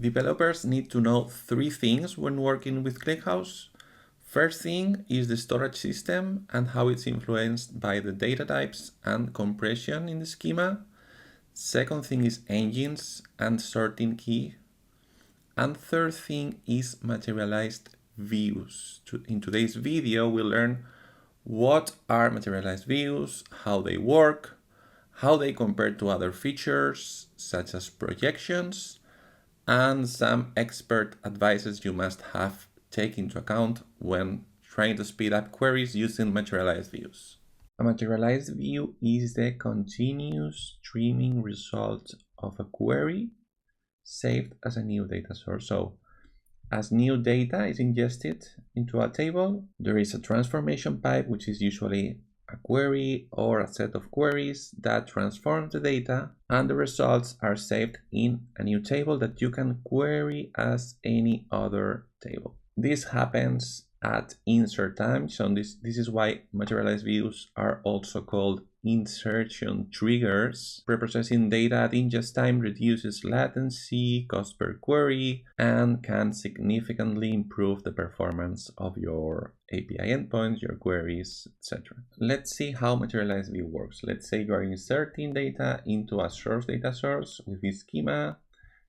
Developers need to know three things when working with ClickHouse. First thing is the storage system and how it's influenced by the data types and compression in the schema. Second thing is engines and sorting key. And third thing is materialized views. In today's video, we'll learn what are materialized views, how they work, how they compare to other features such as projections, and some expert advices you must have taken into account when trying to speed up queries using materialized views. A materialized view is the continuous streaming result of a query saved as a new data source. So as new data is ingested into a table, there is a transformation pipe, which is usually a query or a set of queries that transforms the data, and the results are saved in a new table that you can query as any other table. This happens at insert time, so this is why materialized views are also called insertion triggers. Preprocessing data at ingest time reduces latency, cost per query, and can significantly improve the performance of your API endpoints, your queries, etc. Let's see how materialized view works. Let's say you are inserting data into a source data source with this schema.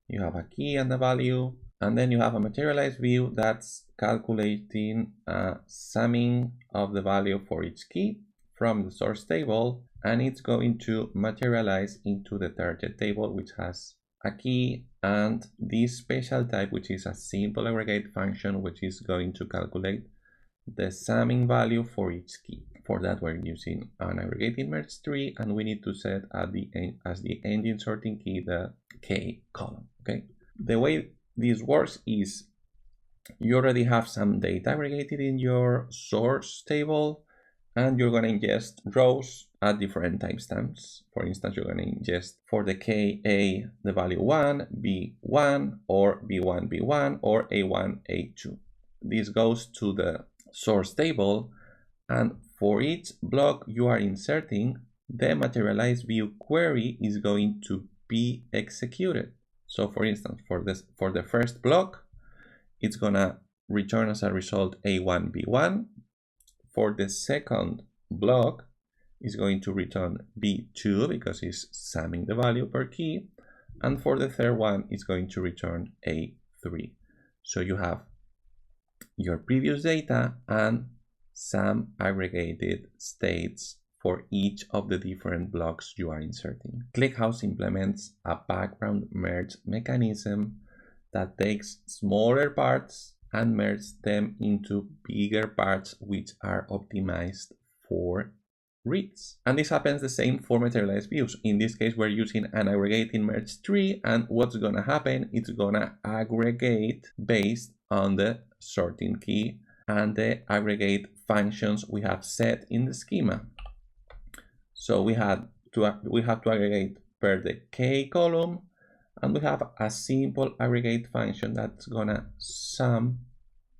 You have a key and a value, and then you have a materialized view that's calculating a summing of the value for each key from the source table, and it's going to materialize into the target table, which has a key and this special type, which is a simple aggregate function, which is going to calculate the summing value for each key. For that, we're using an AggregatingMergeTree, and we need to set at the end as the engine sorting key the K column. Okay, the way this works is you already have some data aggregated in your source table, and you're going to ingest rows at different timestamps. For instance, you're going to ingest for the KA the value 1, B1, or B1, B1, or A1, A2. This goes to the source table, and for each block you are inserting, the materialized view query is going to be executed. So for instance, for the first block, it's gonna return as a result A1, B1. For the second block, it's going to return B2 because it's summing the value per key. And for the third one, it's going to return A3. So you have your previous data and some aggregated states for each of the different blocks you are inserting. ClickHouse implements a background merge mechanism that takes smaller parts and merges them into bigger parts, which are optimized for reads. And this happens the same for materialized views. In this case, we're using an AggregatingMergeTree, and what's gonna happen, it's gonna aggregate based on the sorting key and the aggregate functions we have set in the schema. So we have to aggregate per the K column, and we have a simple aggregate function that's gonna sum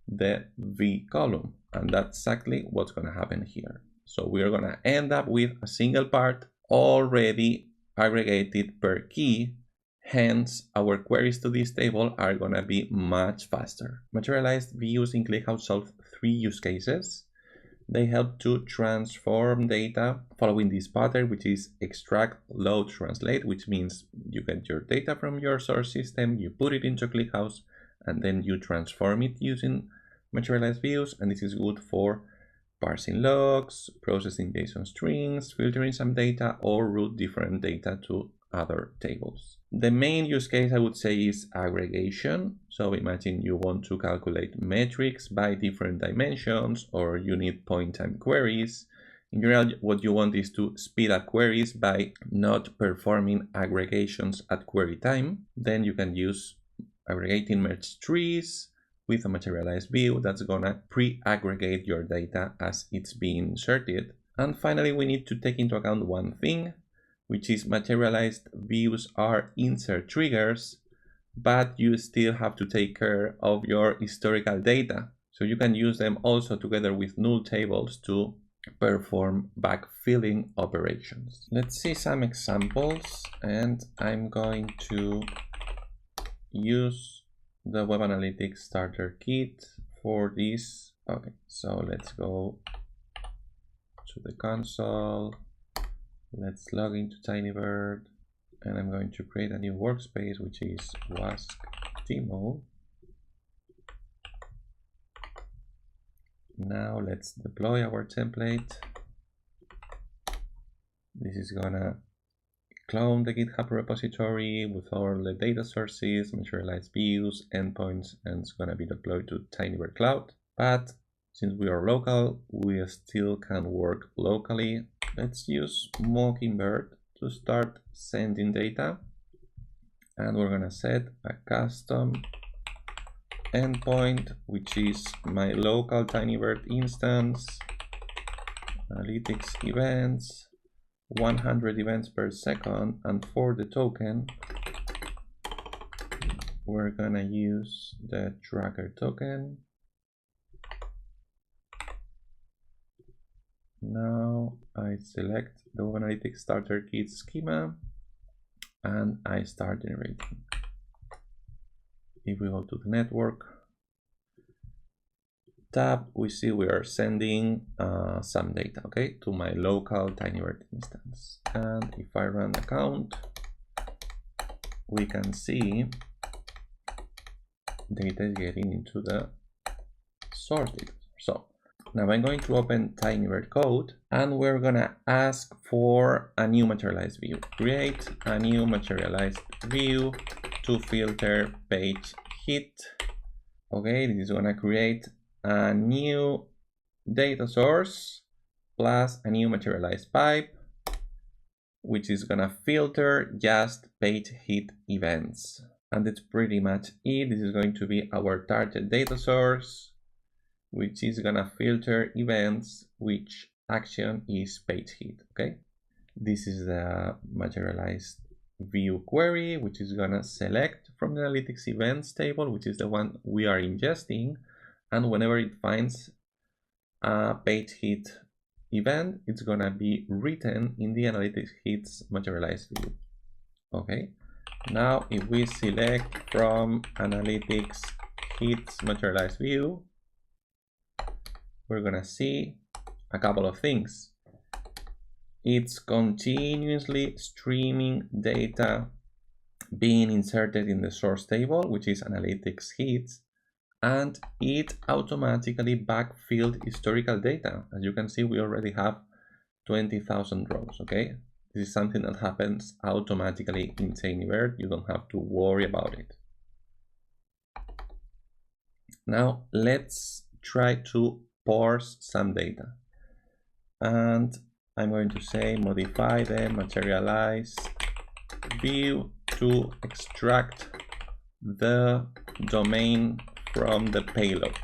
the V column, and that's exactly what's gonna happen here. So we're gonna end up with a single part already aggregated per key. Hence, our queries to this table are gonna be much faster. Materialized views in ClickHouse solve three use cases. They help to transform data following this pattern, which is extract, load, translate, which means you get your data from your source system, you put it into ClickHouse, and then you transform it using materialized views. And this is good for parsing logs, processing JSON strings, filtering some data, or route different data to other tables. The main use case I would say is aggregation. So imagine you want to calculate metrics by different dimensions, or you need point time queries. In general, what you want is to speed up queries by not performing aggregations at query time. Then you can use AggregatingMergeTrees with a materialized view that's gonna pre-aggregate your data as it's being inserted. And finally, we need to take into account one thing, which is materialized views are insert triggers, but you still have to take care of your historical data. So you can use them also together with null tables to perform backfilling operations. Let's see some examples, and I'm going to use the Web Analytics Starter Kit for this. Okay, so let's go to the console. Let's log into Tinybird, and I'm going to create a new workspace, which is WASC demo. Now let's deploy our template. This is gonna clone the GitHub repository with all the data sources, materialized views, endpoints, and it's gonna be deployed to Tinybird Cloud. But since we are local, we still can work locally. Let's use Mockingbird to start sending data. And we're gonna set a custom endpoint, which is my local Tinybird instance, analytics events, 100 events per second, and for the token, we're gonna use the tracker token. Now I select the Web Analytics Starter Kit schema and I start generating. If we go to the network tab, we see we are sending some data, okay, to my local Tinybird instance. And if I run the count, we can see data is getting into the source data. So now I'm going to open Tinybird code and we're gonna ask for a new materialized view. Create a new materialized view to filter page hit. Okay, this is gonna create a new data source plus a new materialized pipe, which is gonna filter just page hit events. And that's pretty much it. This is going to be our target data source, which is gonna filter events which action is page hit. Okay, this is the materialized view query, which is gonna select from the analytics events table, which is the one we are ingesting, and whenever it finds a page hit event, it's gonna be written in the analytics hits materialized view. Okay, now if we select from analytics hits materialized view, we're gonna see a couple of things. It's continuously streaming data being inserted in the source table, which is analytics hits, and it automatically backfilled historical data. As you can see, we already have 20,000 rows, okay? This is something that happens automatically in Tinybird. You don't have to worry about it. Now let's try to parse some data. And I'm going to say modify the materialized view to extract the domain from the payload.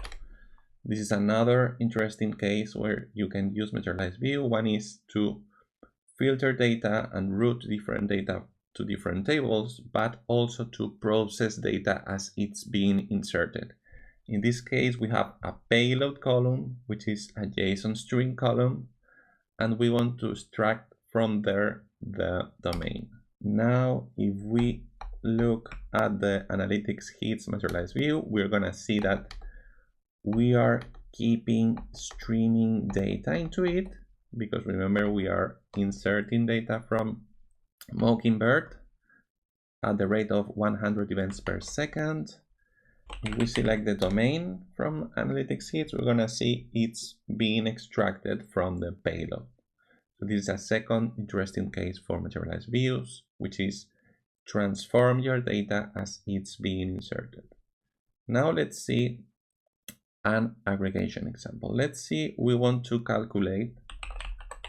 This is another interesting case where you can use materialized view. One is to filter data and route different data to different tables, but also to process data as it's being inserted. In this case, we have a payload column, which is a JSON string column, and we want to extract from there the domain. Now, if we look at the analytics hits materialized view, we're gonna see that we are keeping streaming data into it, because remember, we are inserting data from Mockingbird at the rate of 100 events per second. If we select the domain from analytics hits, we're gonna see it's being extracted from the payload. So this is a second interesting case for materialized views, which is transform your data as it's being inserted. Now let's see an aggregation example. Let's see, we want to calculate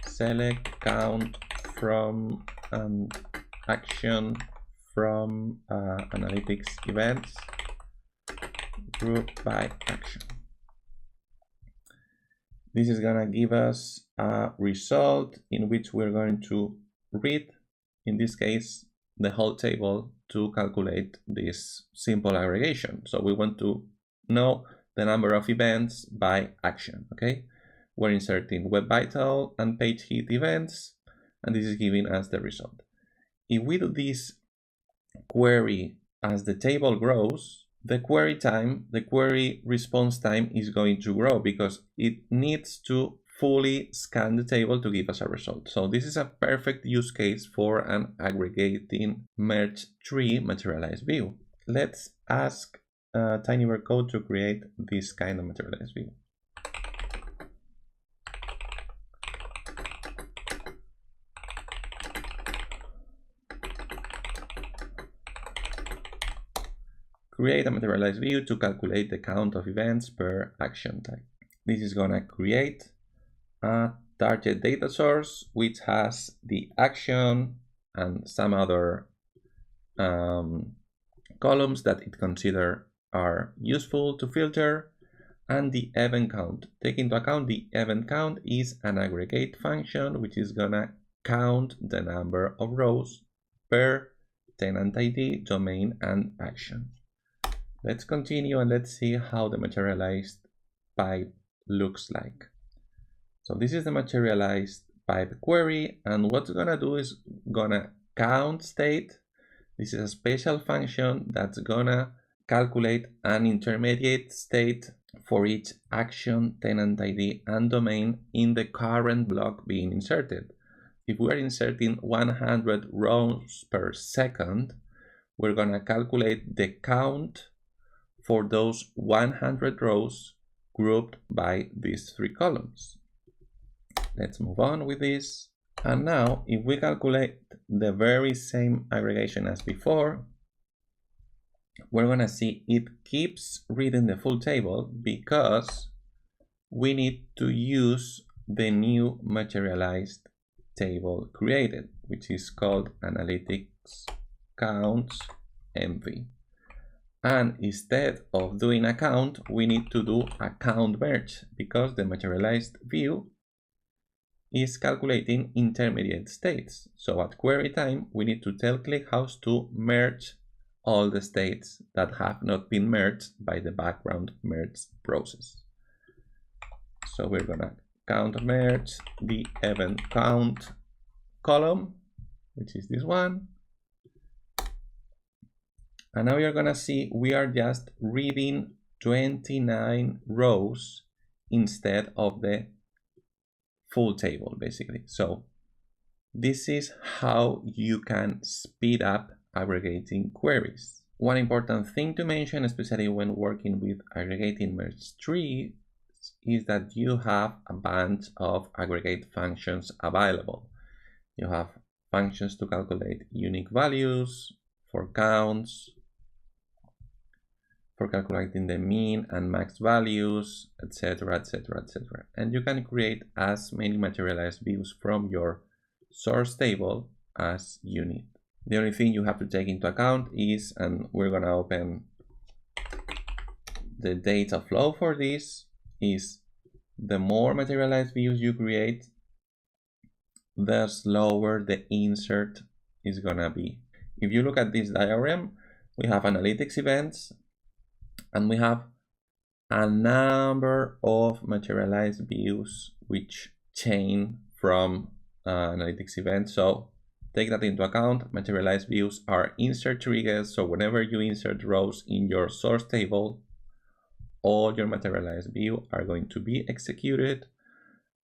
select count from action from analytics events group by action. This is gonna give us a result in which we're going to read, in this case, the whole table to calculate this simple aggregation. So we want to know the number of events by action, okay? We're inserting Web Vital and page hit events, and this is giving us the result. If we do this query as the table grows, the query response time is going to grow because it needs to fully scan the table to give us a result. So this is a perfect use case for an AggregatingMergeTree materialized view. Let's ask Tinybird code to create this kind of materialized view. Create a materialized view to calculate the count of events per action type. This is gonna create a target data source which has the action and some other columns that it considers are useful to filter, and the event count. Take into account the event count is an aggregate function which is gonna count the number of rows per tenant ID, domain, and action. Let's continue and let's see how the materialized pipe looks like. So this is the materialized pipe query, and what's gonna do is gonna count state. This is a special function that's gonna calculate an intermediate state for each action, tenant ID, and domain in the current block being inserted. If we're inserting 100 rows per second, we're gonna calculate the count for those 100 rows grouped by these three columns. Let's move on with this. And now, if we calculate the very same aggregation as before, we're gonna see it keeps reading the full table because we need to use the new materialized table created, which is called analytics counts MV. And instead of doing a count, we need to do a count merge because the materialized view is calculating intermediate states. So at query time, we need to tell ClickHouse to merge all the states that have not been merged by the background merge process. So we're gonna count merge the event count column, which is this one. And now you're gonna see we are just reading 29 rows instead of the full table, basically. So this is how you can speed up aggregating queries. One important thing to mention, especially when working with AggregatingMergeTree, is that you have a bunch of aggregate functions available. You have functions to calculate unique values, for counts, for calculating the mean and max values, etc., etc., etc. And you can create as many materialized views from your source table as you need. The only thing you have to take into account is, and we're gonna open the data flow for this, is the more materialized views you create, the slower the insert is gonna be. If you look at this diagram, we have analytics events, and we have a number of materialized views which chain from analytics events. So take that into account. Materialized views are insert triggers. So whenever you insert rows in your source table, all your materialized views are going to be executed,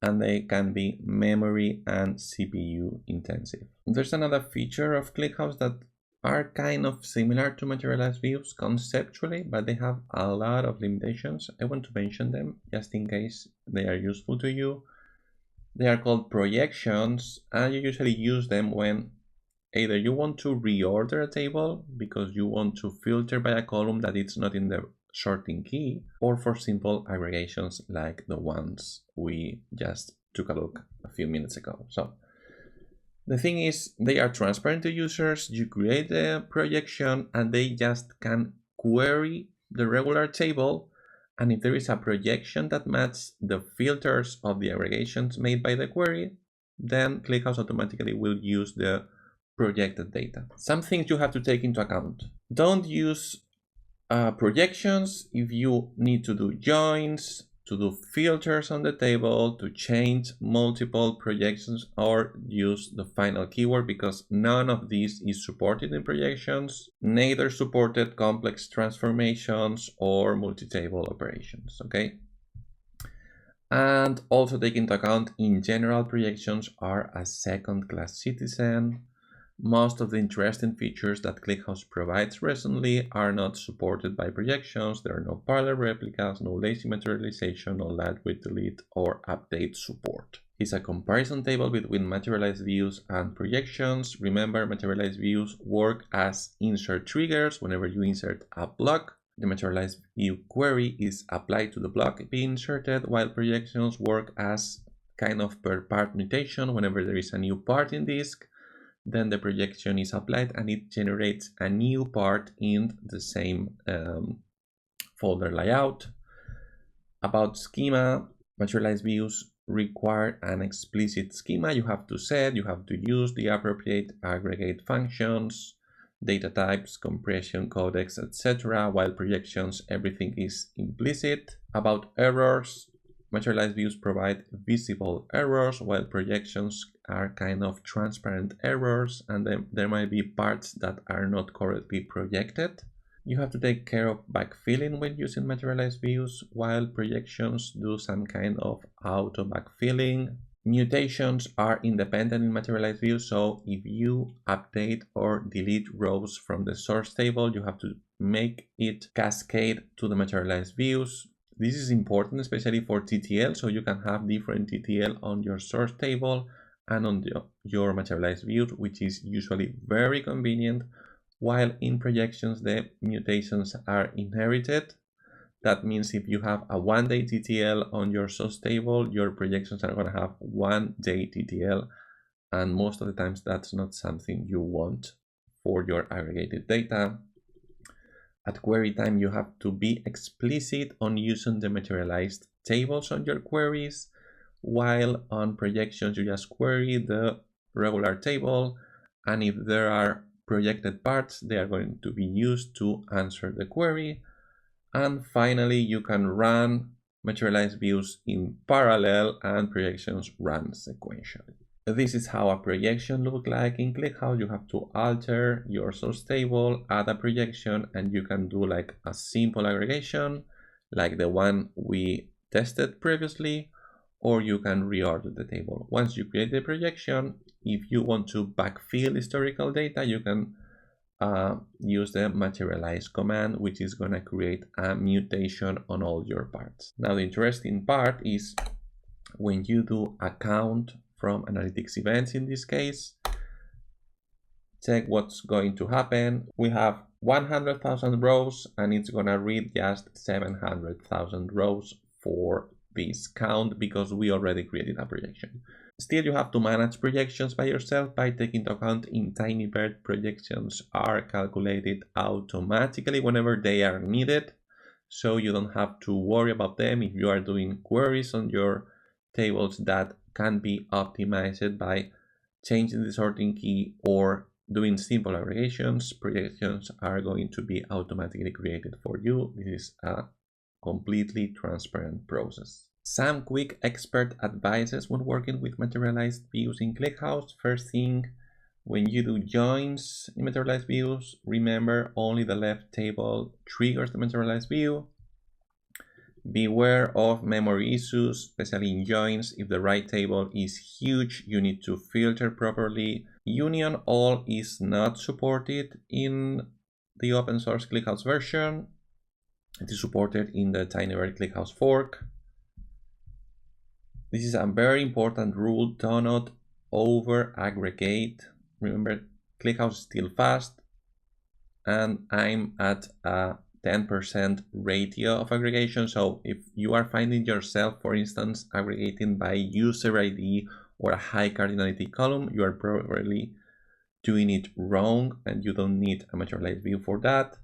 and they can be memory and CPU intensive. There's another feature of ClickHouse that are kind of similar to materialized views conceptually, but they have a lot of limitations. I want to mention them just in case they are useful to you. They are called projections, and you usually use them when either you want to reorder a table because you want to filter by a column that it's not in the sorting key, or for simple aggregations like the ones we just took a look a few minutes ago. So the thing is, they are transparent to users. You create the projection and they just can query the regular table. And if there is a projection that matches the filters of the aggregations made by the query, then ClickHouse automatically will use the projected data. Some things you have to take into account. Don't use projections if you need to do joins to do filters on the table, to change multiple projections, or use the final keyword, because none of these is supported in projections, neither supported complex transformations or multi-table operations, okay? And also take into account, in general, projections are a second-class citizen. Most of the interesting features that ClickHouse provides recently are not supported by projections. There are no parallel replicas, no lazy materialization, no lightweight delete or update support. It's a comparison table between materialized views and projections. Remember, materialized views work as insert triggers. Whenever you insert a block, the materialized view query is applied to the block being inserted, while projections work as kind of per part mutation. Whenever there is a new part in disk, then the projection is applied and it generates a new part in the same folder layout. About schema, materialized views require an explicit schema. You have to use the appropriate aggregate functions, data types, compression, codecs, etc. While projections, everything is implicit. About errors, materialized views provide visible errors, while projections are kind of transparent errors, and then there might be parts that are not correctly projected. You have to take care of backfilling when using materialized views, while projections do some kind of auto backfilling. Mutations are independent in materialized views, so if you update or delete rows from the source table, you have to make it cascade to the materialized views. This is important, especially for TTL, so you can have different TTL on your source table and on your materialized views, which is usually very convenient, while in projections, the mutations are inherited. That means if you have a 1-day TTL on your source table, your projections are going to have 1-day TTL, and most of the times that's not something you want for your aggregated data. At query time, you have to be explicit on using the materialized tables on your queries, while on projections, you just query the regular table, and if there are projected parts, they are going to be used to answer the query. And finally, you can run materialized views in parallel and projections run sequentially. This is how a projection looks like in ClickHouse. You have to alter your source table, add a projection, and you can do like a simple aggregation, like the one we tested previously, or you can reorder the table. Once you create the projection, if you want to backfill historical data, you can use the materialize command, which is going to create a mutation on all your parts. Now, the interesting part is when you do a count from analytics events, in this case, check what's going to happen. We have 100,000 rows, and it's going to read just 700,000 rows for this count because we already created a projection. Still, you have to manage projections by yourself by taking into account in Tinybird, projections are calculated automatically whenever they are needed. So you don't have to worry about them. If you are doing queries on your tables, that can be optimized by changing the sorting key or doing simple aggregations. Projections are going to be automatically created for you. This is a completely transparent process. Some quick expert advices when working with materialized views in ClickHouse. First thing, when you do joins in materialized views, remember only the left table triggers the materialized view. Beware of memory issues, especially in joins. If the right table is huge, you need to filter properly. Union all is not supported in the open source ClickHouse version. It is supported in the Tinybird ClickHouse fork. This is a very important rule. Do not over aggregate. Remember, ClickHouse is still fast, and I'm at a 10% ratio of aggregation. So if you are finding yourself, for instance, aggregating by user ID or a high cardinality column, you are probably doing it wrong, and you don't need a materialized view for that.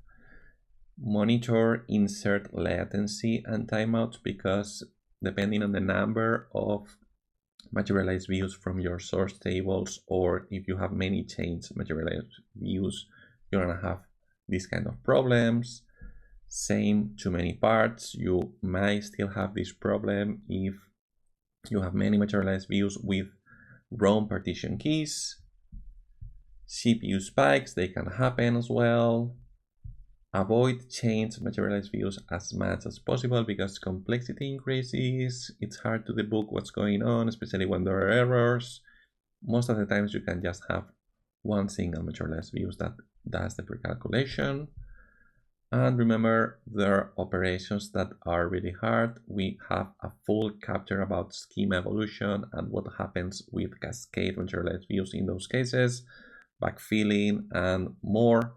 Monitor insert latency and timeouts, because depending on the number of materialized views from your source tables, or if you have many chains materialized views, you're gonna have these kind of problems. Same, too many parts. You might still have this problem if you have many materialized views with wrong partition keys. CPU spikes, they can happen as well. Avoid chains of materialized views as much as possible because complexity increases. It's hard to debug what's going on, especially when there are errors. Most of the times you can just have one single materialized views that does the pre-calculation. And remember, there are operations that are really hard. We have a full chapter about schema evolution and what happens with cascade materialized views in those cases, backfilling, and more.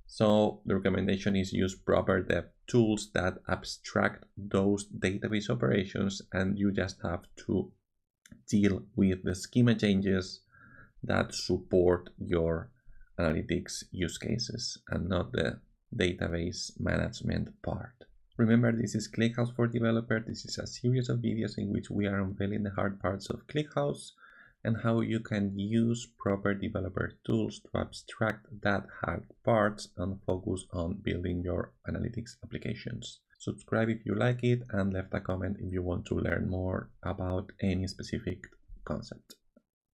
So the recommendation is use proper dev tools that abstract those database operations, and you just have to deal with the schema changes that support your analytics use cases and not the database management part. Remember, this is ClickHouse for Developers. This is a series of videos in which we are unveiling the hard parts of ClickHouse and how you can use proper developer tools to abstract that hard parts and focus on building your analytics applications. Subscribe if you like it and left a comment if you want to learn more about any specific concept.